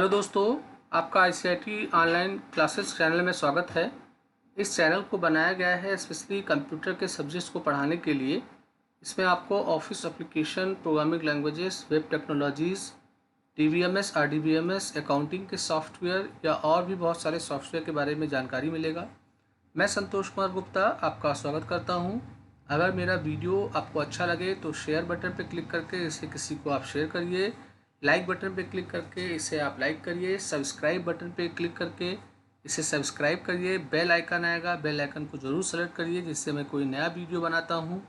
Hello दोस्तों, आपका ICIT online classes channel में स्वागत है। इस चैनल को बनाया गया है स्पेशली कंप्यूटर के सब्जेक्ट्स को पढ़ाने के लिए। इसमें आपको office application, programming languages, web technologies, DBMS, RDBMS, accounting के सॉफ्टवेयर या और भी बहुत सारे सॉफ्टवेयर के बारे में जानकारी मिलेगा। मैं संतोष कुमार गुप्ता आपका स्वागत करता हूं। अगर मेरा वीडियो आपको अच्छा लगे तो शेयर बटन पर क्लिक करके इसे किसी को आप शेयर करिए, लाइक बटन पे क्लिक करके इसे आप लाइक करिए, सब्सक्राइब बटन पे क्लिक करके इसे सब्सक्राइब करिए। बेल आइकन आएगा, बेल आइकन को ज़रूर सेलेक्ट करिए, जिससे मैं कोई नया वीडियो बनाता हूँ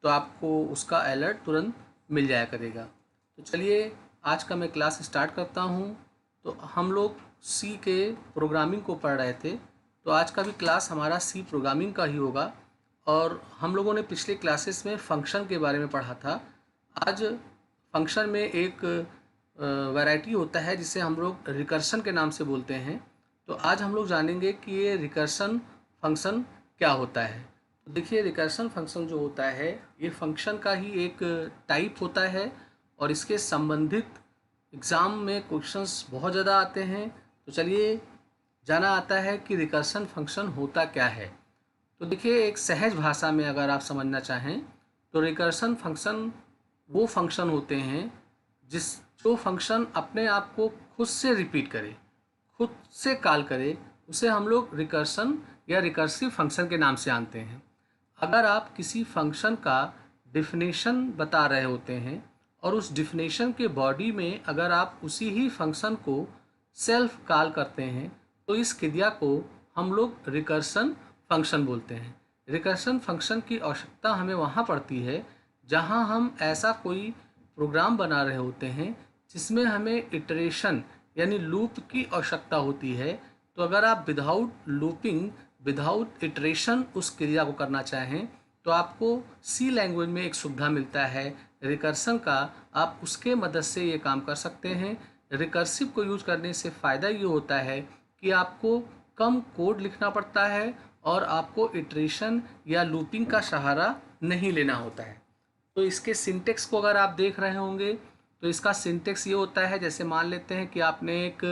तो आपको उसका अलर्ट तुरंत मिल जाया करेगा। तो चलिए आज का मैं क्लास स्टार्ट करता हूँ। तो हम लोग सी के प्रोग्रामिंग को पढ़ रहे थे, तो आज का भी क्लास हमारा सी प्रोग्रामिंग का ही होगा। और हम लोगों ने पिछले क्लासेस में फंक्शन के बारे में पढ़ा था। आज फंक्शन में एक वैरायटी होता है जिसे हम लोग रिकर्शन के नाम से बोलते हैं। तो आज हम लोग जानेंगे कि ये रिकर्शन फंक्शन क्या होता है। तो देखिए, रिकर्शन फंक्शन जो होता है ये फंक्शन का ही एक टाइप होता है और इसके संबंधित एग्ज़ाम में क्वेश्चंस बहुत ज़्यादा आते हैं। तो चलिए जाना आता है कि रिकर्शन फंक्शन होता क्या है। तो देखिए, एक सहज भाषा में अगर आप समझना चाहें तो रिकर्शन फंक्शन वो फंक्शन होते हैं जो फंक्शन अपने आप को खुद से रिपीट करे, खुद से कॉल करे, उसे हम लोग रिकर्शन या रिकर्सिव फंक्शन के नाम से जानते हैं। अगर आप किसी फंक्शन का डिफिनेशन बता रहे होते हैं और उस डिफिनेशन के बॉडी में अगर आप उसी ही फंक्शन को सेल्फ कॉल करते हैं तो इस क्रिया को हम लोग रिकर्शन फंक्शन बोलते हैं। रिकर्शन फंक्शन की आवश्यकता हमें वहाँ पड़ती है जहाँ हम ऐसा कोई प्रोग्राम बना रहे होते हैं जिसमें हमें इटरेशन यानी लूप की आवश्यकता होती है। तो अगर आप विदाउट लूपिंग, विदाउट इटरेशन उस क्रिया को करना चाहें तो आपको सी लैंग्वेज में एक सुविधा मिलता है रिकर्सन का। आप उसके मदद से ये काम कर सकते हैं। रिकर्सिव को यूज करने से फ़ायदा ये होता है कि आपको कम कोड लिखना पड़ता है और आपको इटरेशन या लूपिंग का सहारा नहीं लेना होता है। तो इसके सिंटेक्स को अगर आप देख रहे होंगे तो इसका सिंटेक्स ये होता है, जैसे मान लेते हैं कि आपने एक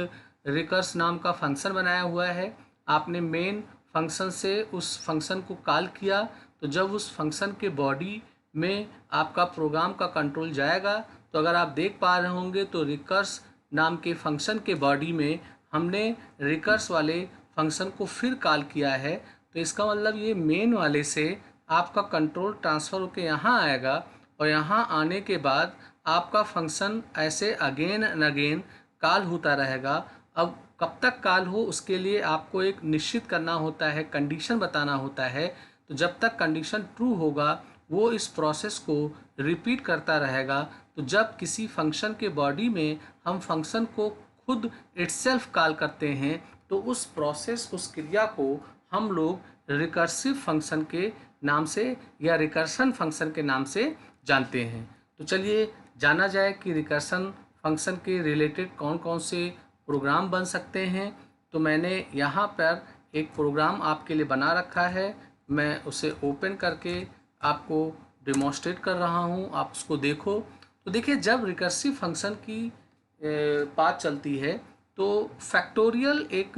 रिकर्स नाम का फंक्शन बनाया हुआ है, आपने मेन फंक्शन से उस फंक्शन को कॉल किया, तो जब उस फंक्शन के बॉडी में आपका प्रोग्राम का कंट्रोल जाएगा तो अगर आप देख पा रहे होंगे तो रिकर्स नाम के फंक्शन के बॉडी में हमने रिकर्स वाले फंक्शन को फिर कॉल किया है। तो इसका मतलब ये मेन वाले से आपका कंट्रोल ट्रांसफ़र होकर यहाँ आएगा और यहाँ आने के बाद आपका फंक्शन ऐसे अगेन एंड अगेन कॉल होता रहेगा। अब कब तक कॉल हो उसके लिए आपको एक निश्चित करना होता है, कंडीशन बताना होता है। तो जब तक कंडीशन ट्रू होगा वो इस प्रोसेस को रिपीट करता रहेगा। तो जब किसी फंक्शन के बॉडी में हम फंक्शन को खुद इटसेल्फ कॉल करते हैं तो उस प्रोसेस, उस क्रिया को हम लोग रिकर्सिव फंक्शन के नाम से या रिकर्शन फंक्शन के नाम से जानते हैं। तो चलिए जाना जाए कि रिकर्शन फंक्शन के रिलेटेड कौन कौन से प्रोग्राम बन सकते हैं। तो मैंने यहाँ पर एक प्रोग्राम आपके लिए बना रखा है, मैं उसे ओपन करके आपको डेमोन्स्ट्रेट कर रहा हूँ, आप उसको देखो। तो देखिए, जब रिकर्सिव फंक्शन की बात चलती है तो फैक्टोरियल एक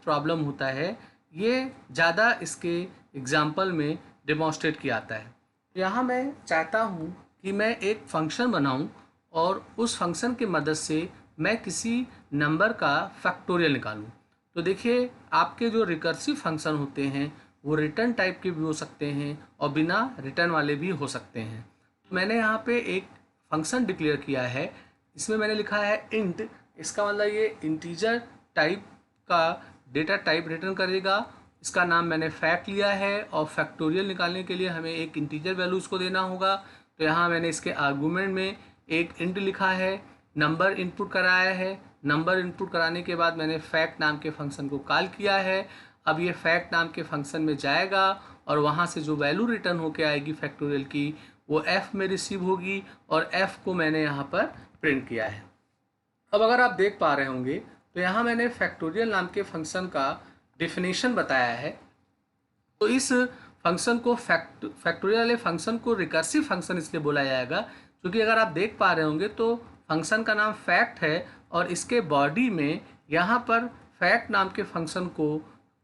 प्रॉब्लम होता है, ये ज़्यादा इसके एग्जाम्पल में डेमोन्स्ट्रेट किया आता है। यहाँ मैं चाहता हूँ कि मैं एक फंक्शन बनाऊँ और उस फंक्शन की मदद से मैं किसी नंबर का फैक्टोरियल निकालूँ। तो देखिए, आपके जो रिकर्सिव फंक्शन होते हैं वो रिटर्न टाइप के भी हो सकते हैं और बिना रिटर्न वाले भी हो सकते हैं। तो मैंने यहाँ पे एक फंक्शन डिक्लेयर किया है, इसमें मैंने लिखा है इंट। इसका मतलब ये इंटीजर टाइप का डेटा टाइप रिटर्न करेगा। इसका नाम मैंने फैक्ट लिया है और फैक्टोरियल निकालने के लिए हमें एक इंटीजर वैल्यू उसको देना होगा। तो यहाँ मैंने इसके आर्गूमेंट में एक इंट लिखा है, नंबर इनपुट कराया है। नंबर इनपुट कराने के बाद मैंने फैक्ट नाम के फंक्शन को कॉल किया है। अब ये फैक्ट नाम के फंक्शन में जाएगा और वहाँ से जो वैल्यू रिटर्न होके आएगी फैक्टोरियल की वो f में रिसीव होगी और f को मैंने यहाँ पर प्रिंट किया है। अब अगर आप देख पा रहे होंगे तो यहाँ मैंने फैक्टोरियल नाम के फंक्शन का डिफिनेशन बताया है। तो इस फंक्शन को फैक्टोरियल वाले फंक्शन को रिकर्सिव फंक्शन इसलिए बोला जाएगा क्योंकि अगर आप देख पा रहे होंगे तो फंक्शन का नाम फैक्ट है और इसके बॉडी में यहाँ पर फैक्ट नाम के फंक्शन को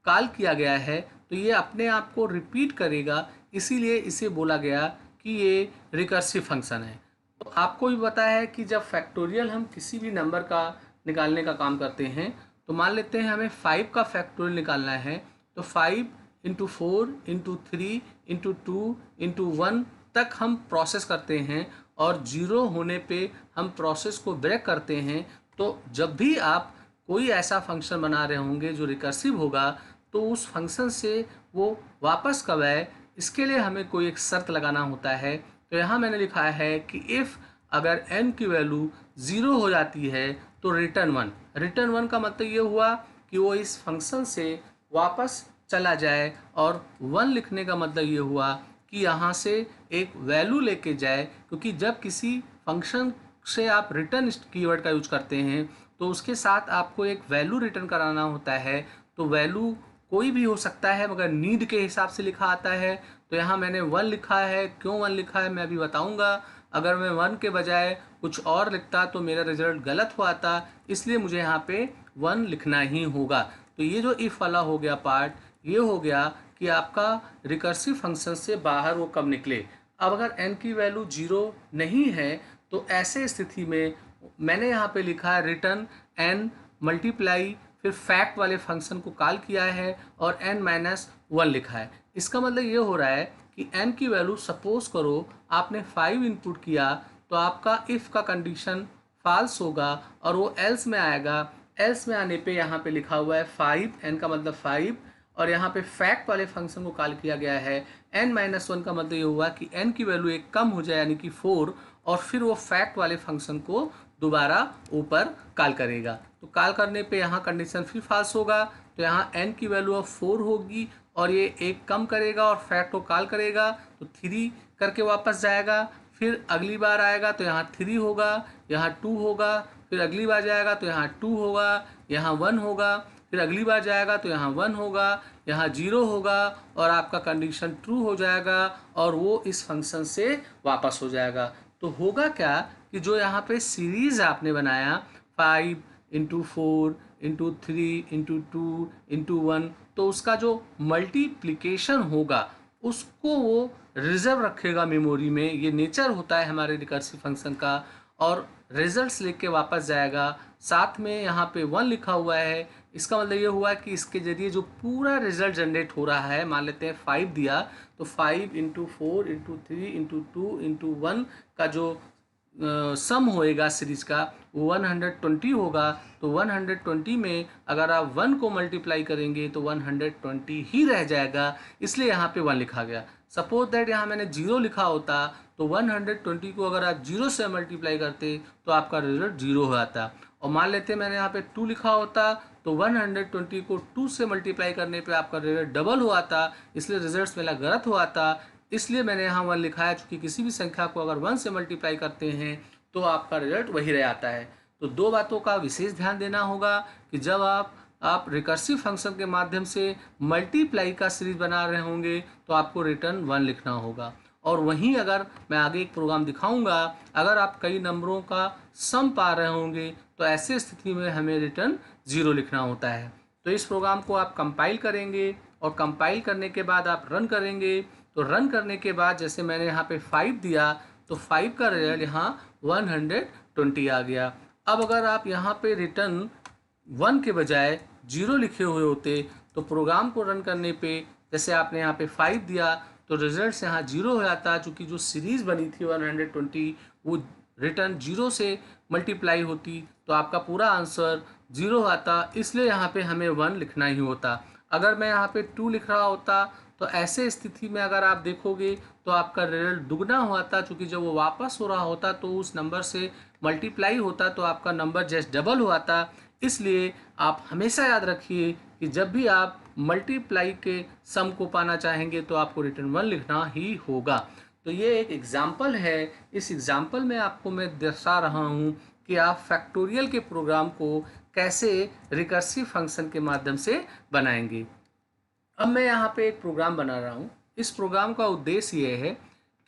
कॉल किया गया है, तो ये अपने आप को रिपीट करेगा, इसीलिए इसे बोला गया कि ये रिकर्सिव फंक्शन है। तो आपको भी पता है कि जब फैक्टोरियल हम किसी भी नंबर का निकालने का काम करते हैं, तो मान लेते हैं हमें 5 का फैक्टोरियल निकालना है, तो 5 इंटू 4 इंटू 3 इंटू 2 इंटू 1 तक हम प्रोसेस करते हैं और 0 होने पे हम प्रोसेस को ब्रेक करते हैं। तो जब भी आप कोई ऐसा फंक्शन बना रहे होंगे जो रिकर्सिव होगा, तो उस फंक्शन से वो वापस कब आए, इसके लिए हमें कोई एक शर्त लगाना होता है। तो यहाँ मैंने लिखा है कि इफ़ अगर n की वैल्यू 0 हो जाती है तो रिटर्न 1। रिटर्न 1 का मतलब ये हुआ कि वो इस फंक्शन से वापस चला जाए, और 1 लिखने का मतलब ये हुआ कि यहाँ से एक वैल्यू लेके जाए, क्योंकि जब किसी फंक्शन से आप रिटर्न कीवर्ड का यूज करते हैं तो उसके साथ आपको एक वैल्यू रिटर्न कराना होता है। तो वैल्यू कोई भी हो सकता है, मगर नीड के हिसाब से लिखा आता है। तो यहाँ मैंने 1 लिखा है, क्यों 1 लिखा है मैं अभी बताऊँगा। अगर मैं 1 के बजाय कुछ और लिखता तो मेरा रिजल्ट गलत हुआ था, इसलिए मुझे यहाँ पे 1 लिखना ही होगा। तो ये जो इफ़ वाला हो गया पार्ट, ये हो गया कि आपका रिकर्सिव फंक्शन से बाहर वो कब निकले। अब अगर n की वैल्यू 0 नहीं है, तो ऐसे स्थिति में मैंने यहाँ पे लिखा है रिटर्न n मल्टीप्लाई, फिर फैक्ट वाले फंक्शन को कॉल किया है और n-1 लिखा है। इसका मतलब ये हो रहा है कि n की वैल्यू सपोज करो आपने 5 इनपुट किया, तो आपका इफ़ का कंडीशन फॉल्स होगा और वो एल्स में आएगा। एल्स में आने पे यहाँ पे लिखा हुआ है 5, n का मतलब 5, और यहाँ पे फैक्ट वाले फंक्शन को कॉल किया गया है। n-1 का मतलब ये हुआ कि n की वैल्यू एक कम हो जाए, यानी कि 4, और फिर वो फैक्ट वाले फंक्शन को दोबारा ऊपर कॉल करेगा। तो कॉल करने पे यहाँ कंडीशन फिर फॉल्स होगा, तो यहाँ n की वैल्यू अब 4 होगी और ये एक कम करेगा और फैक्ट को कॉल करेगा, तो 3 करके वापस जाएगा। फिर अगली बार आएगा तो यहाँ 3 होगा, यहाँ 2 होगा, फिर अगली बार जाएगा तो यहाँ 2 होगा, यहाँ 1 होगा, फिर अगली बार जाएगा तो यहाँ 1 होगा, यहाँ 0 होगा, और आपका कंडीशन ट्रू हो जाएगा और वो इस फंक्शन से वापस हो जाएगा। तो होगा क्या कि जो यहाँ पे सीरीज़ आपने बनाया 5 इंटू 4 इंटू 3 इंटू 2 इंटू 1, तो उसका जो मल्टीप्लिकेशन होगा उसको वो रिजर्व रखेगा मेमोरी में। ये नेचर होता है हमारे रिकर्सिव फंक्शन का, और रिजल्ट्स लेके वापस जाएगा। साथ में यहाँ पे 1 लिखा हुआ है, इसका मतलब ये हुआ कि इसके ज़रिए जो पूरा रिजल्ट जनरेट हो रहा है, मान लेते हैं 5 दिया, तो 5 इंटू 4 इंटू 3 इंटू 2 इंटू 1 का जो सम होएगा सीरीज का वो 120 होगा। तो 120 में अगर आप 1 को मल्टीप्लाई करेंगे तो 120 ही रह जाएगा, इसलिए यहाँ पे 1 लिखा गया। सपोज दैट यहाँ मैंने 0 लिखा होता, तो 120 को अगर आप 0 से मल्टीप्लाई करते तो आपका रिजल्ट 0 हो जाता। और मान लेते मैंने यहाँ पे 2 लिखा होता, तो 120 को 2 से मल्टीप्लाई करने पे आपका रिजल्ट डबल हुआ था, इसलिए रिजल्ट मेरा गलत हुआ था। इसलिए मैंने यहाँ 1 लिखा है, क्योंकि किसी भी संख्या को अगर 1 से मल्टीप्लाई करते हैं तो आपका रिजल्ट वही रह आता है। तो 2 बातों का विशेष ध्यान देना होगा कि जब आप रिकर्सिव फंक्शन के माध्यम से मल्टीप्लाई का सीरीज बना रहे होंगे तो आपको रिटर्न 1 लिखना होगा। और वहीं अगर मैं आगे एक प्रोग्राम दिखाऊंगा, अगर आप कई नंबरों का सम पा रहे होंगे तो ऐसे स्थिति में हमें रिटर्न 0 लिखना होता है। तो इस प्रोग्राम को आप कंपाइल करेंगे और कंपाइल करने के बाद आप रन करेंगे। तो रन करने के बाद जैसे मैंने यहाँ पे 5 दिया, तो 5 का रिजल्ट यहाँ 120 आ गया। अब अगर आप यहाँ पे रिटर्न 1 के बजाय 0 लिखे हुए होते, तो प्रोग्राम को रन करने पे जैसे आपने यहाँ पे 5 दिया तो रिजल्ट यहाँ 0 हो जाता, चूँकि जो सीरीज़ बनी थी 120 वो रिटर्न 0 से मल्टीप्लाई होती, तो आपका पूरा आंसर 0 आता, इसलिए यहाँ पे हमें 1 लिखना ही होता। अगर मैं यहाँ पे 2 लिख रहा होता तो ऐसे स्थिति में अगर आप देखोगे तो आपका रिजल्ट दुगना होता, चूँकि जब वो वापस हो रहा होता तो उस नंबर से मल्टीप्लाई होता, तो आपका नंबर जस्ट डबल हुआ। इसलिए आप हमेशा याद रखिए कि जब भी आप मल्टीप्लाई के सम को पाना चाहेंगे तो आपको रिटर्न 1 लिखना ही होगा। तो ये एक एग्जाम्पल है। इस एग्जाम्पल में आपको मैं दर्शा रहा हूँ कि आप फैक्टोरियल के प्रोग्राम को कैसे रिकर्सिव फंक्शन के माध्यम से बनाएंगे। अब मैं यहाँ पे एक प्रोग्राम बना रहा हूँ। इस प्रोग्राम का उद्देश्य ये है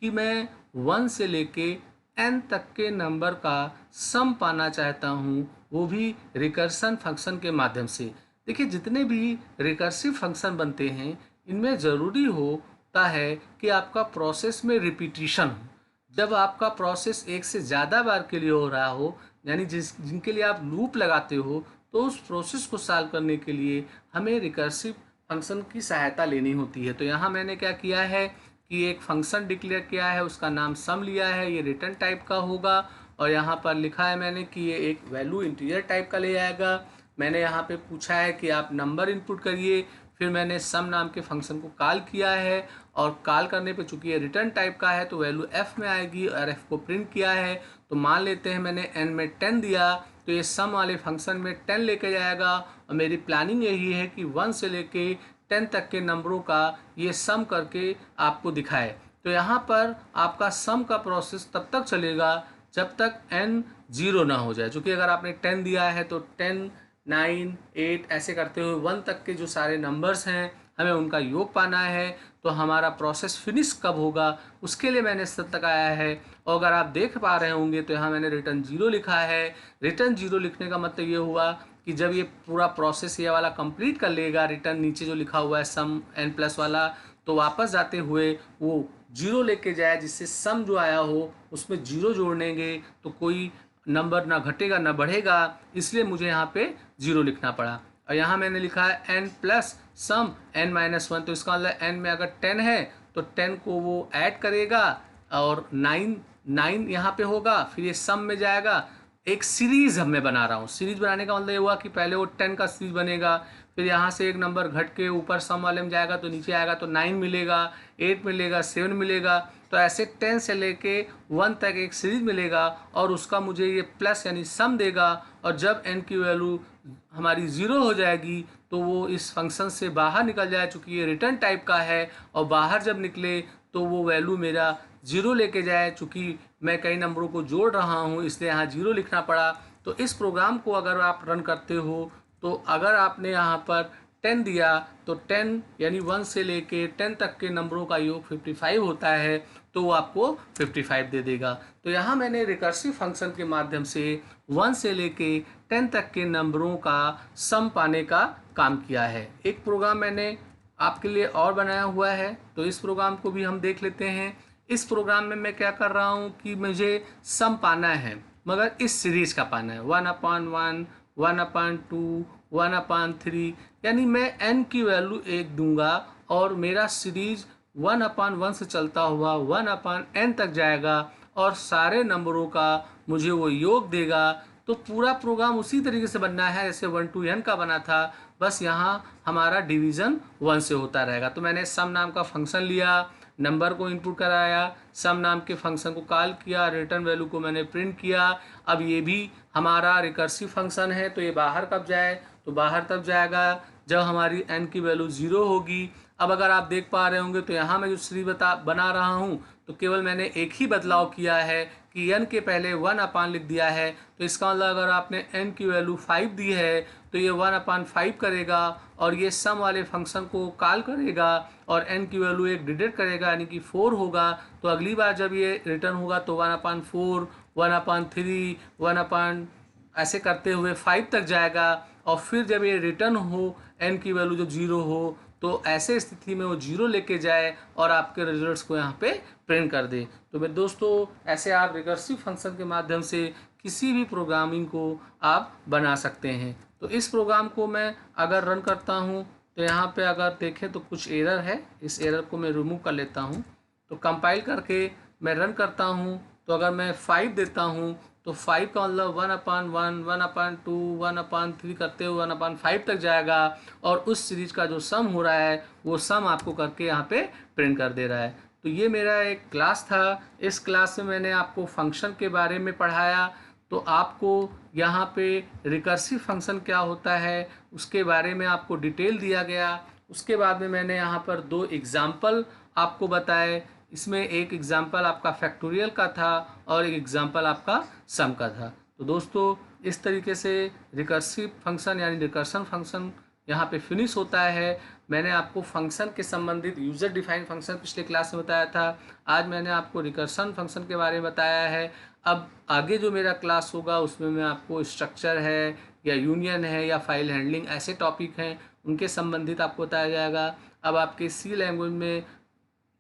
कि मैं 1 से लेके n तक के नंबर का सम पाना चाहता हूँ वो भी रिकर्सन फंक्शन के माध्यम से। देखिए, जितने भी रिकर्सिव फंक्शन बनते हैं इनमें ज़रूरी होता है कि आपका प्रोसेस में रिपीटिशन हो। जब आपका प्रोसेस एक से ज़्यादा बार के लिए हो रहा हो, यानी जिनके लिए आप लूप लगाते हो, तो उस प्रोसेस को सॉल्व करने के लिए हमें रिकर्सिव फंक्शन की सहायता लेनी होती है। तो यहाँ मैंने क्या किया है कि एक फंक्शन डिक्लेयर किया है, उसका नाम सम लिया है, ये रिटर्न टाइप का होगा, और यहाँ पर लिखा है मैंने कि ये एक वैल्यू इंटीजर टाइप का ले आएगा। मैंने यहाँ पे पूछा है कि आप नंबर इनपुट करिए, फिर मैंने सम नाम के फंक्शन को कॉल किया है, और कॉल करने पे चूंकि ये रिटर्न टाइप का है तो वैल्यू f में आएगी, और f को प्रिंट किया है। तो मान लेते हैं मैंने n में 10 दिया, तो ये सम वाले फंक्शन में 10 लेके जाएगा, और मेरी प्लानिंग यही है कि 1 से लेके 10 तक के नंबरों का ये सम करके आपको दिखाए। तो यहाँ पर आपका सम का प्रोसेस तब तक चलेगा जब तक n 0 ना हो जाए। चूँकि अगर आपने 10 दिया है तो 10, 9, 8 ऐसे करते हुए 1 तक के जो सारे नंबर्स हैं हमें उनका योग पाना है। तो हमारा प्रोसेस फिनिश कब होगा उसके लिए मैंने सब तक आया है। और अगर आप देख पा रहे होंगे तो यहाँ मैंने रिटर्न 0 लिखा है। रिटर्न 0 लिखने का मतलब ये हुआ कि जब ये पूरा प्रोसेस ये वाला कंप्लीट कर लेगा, रिटर्न नीचे जो लिखा हुआ है सम n प्लस वाला, तो वापस जाते हुए वो 0 लेके जाए, जिससे सम जो आया हो उसमें 0 जोड़ेंगे तो कोई नंबर ना घटेगा ना बढ़ेगा, इसलिए मुझे यहाँ पे 0 लिखना पड़ा। और यहाँ मैंने लिखा है n प्लस सम n-1, तो इसका मतलब n में अगर 10 है तो 10 को वो ऐड करेगा, और 9 यहाँ पे होगा, फिर ये सम में जाएगा। एक सीरीज़ मैं बना रहा हूँ। सीरीज़ बनाने का मतलब ये हुआ कि पहले वो 10 का सीरीज़ बनेगा, फिर यहाँ से एक नंबर घट के ऊपर सम वाले में जाएगा तो नीचे आएगा, तो 9 मिलेगा, 8 मिलेगा, 7 मिलेगा। तो ऐसे 10 से लेके 1 तक एक सीरीज मिलेगा, और उसका मुझे ये प्लस यानी सम देगा। और जब n की वैल्यू हमारी 0 हो जाएगी तो वो इस फंक्शन से बाहर निकल जाए, चूँकि ये रिटर्न टाइप का है, और बाहर जब निकले तो वो वैल्यू मेरा 0 लेके जाए। चूँकि मैं कई नंबरों को जोड़ रहा हूँ इसलिए यहाँ 0 लिखना पड़ा। तो इस प्रोग्राम को अगर आप रन करते हो तो अगर आपने यहाँ पर 10 दिया तो 10 यानी 1 से लेके 10 तक के नंबरों का योग 55 होता है, तो वो आपको 55 दे देगा। तो यहाँ मैंने रिकर्सिव फंक्शन के माध्यम से 1 से लेके 10 तक के नंबरों का सम पाने का काम किया है। एक प्रोग्राम मैंने आपके लिए और बनाया हुआ है, तो इस प्रोग्राम को भी हम देख लेते हैं। इस प्रोग्राम में मैं क्या कर रहा हूँ कि मुझे सम पाना है, मगर इस सीरीज का पाना है 1/1, 1/2, 1/3, यानी मैं n की वैल्यू 1 दूंगा और मेरा सीरीज 1/1 से चलता हुआ 1/n तक जाएगा, और सारे नंबरों का मुझे वो योग देगा। तो पूरा प्रोग्राम उसी तरीके से बनना है जैसे 1 to n का बना था, बस यहाँ हमारा डिवीज़न 1 से होता रहेगा। तो मैंने सम नाम का फंक्शन लिया, नंबर को इनपुट कराया, सम नाम के फंक्शन को कॉल किया, रिटर्न वैल्यू को मैंने प्रिंट किया। अब ये भी हमारा रिकर्सिव फंक्शन है, तो ये बाहर कब जाए, तो बाहर तब जाएगा जब हमारी n की वैल्यू 0 होगी। अब अगर आप देख पा रहे होंगे तो यहाँ मैं जो सीरीज बना रहा हूँ तो केवल मैंने एक ही बदलाव किया है कि n के पहले 1/, लिख दिया है। तो इसका मतलब अगर आपने n की वैल्यू 5 दी है तो ये 1/5 करेगा, और ये सम वाले फंक्शन को कॉल करेगा, और n की वैल्यू एक डिडक्ट करेगा यानी कि 4 होगा। तो अगली बार जब ये रिटर्न होगा तो 1/4, 1/3, 1 ऐसे करते हुए 5 तक जाएगा। और फिर जब ये रिटर्न हो n की वैल्यू जब 0 हो तो ऐसे स्थिति में वो 0 लेके जाए और आपके रिजल्ट्स को यहाँ पे प्रिंट कर दे। तो मेरे दोस्तों, ऐसे आप रिकर्सिव फंक्शन के माध्यम से किसी भी प्रोग्रामिंग को आप बना सकते हैं। तो इस प्रोग्राम को मैं अगर रन करता हूँ तो यहाँ पे अगर देखें तो कुछ एरर है, इस एरर को मैं रिमूव कर लेता हूँ। तो कंपाइल करके मैं रन करता हूँ तो अगर मैं 5 देता हूँ तो 5 का मतलब 1/1, 1/2, 1/3 करते हुए 1/5 तक जाएगा, और उस सीरीज का जो सम हो रहा है वो सम आपको करके यहाँ पे प्रिंट कर दे रहा है। तो ये मेरा एक क्लास था। इस क्लास में मैंने आपको फंक्शन के बारे में पढ़ाया, तो आपको यहाँ पे रिकर्सिव फंक्शन क्या होता है उसके बारे में आपको डिटेल दिया गया। उसके बाद में मैंने यहाँ पर 2 एग्ज़ाम्पल आपको बताए। इसमें एक एग्ज़ाम्पल आपका फैक्टोरियल का था और एक एग्ज़ाम्पल आपका सम का था। तो दोस्तों, इस तरीके से रिकर्सिव फंक्शन यानी रिकर्सन फंक्शन यहाँ पे फिनिश होता है। मैंने आपको फंक्शन के संबंधित यूज़र डिफाइंड फंक्शन पिछले क्लास में बताया था। आज मैंने आपको रिकर्सन फंक्शन के बारे में बताया है। अब आगे जो मेरा क्लास होगा उसमें मैं आपको स्ट्रक्चर है या यूनियन है या फाइल हैंडलिंग ऐसे टॉपिक हैं उनके संबंधित आपको बताया जाएगा। अब आपके सी लैंग्वेज में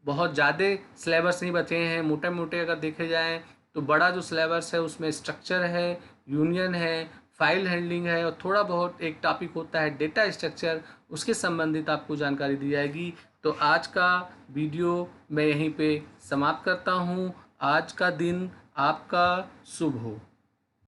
बहुत ज़्यादा सिलेबस नहीं बचे हैं। मोटे मोटे अगर देखे जाएँ तो बड़ा जो सिलेबस है उसमें स्ट्रक्चर है, यूनियन है, फाइल हैंडलिंग है और थोड़ा बहुत एक टॉपिक होता है डेटा स्ट्रक्चर, उसके संबंधित आपको जानकारी दी जाएगी। तो आज का वीडियो मैं यहीं पे समाप्त करता हूँ। आज का दिन आपका शुभ हो।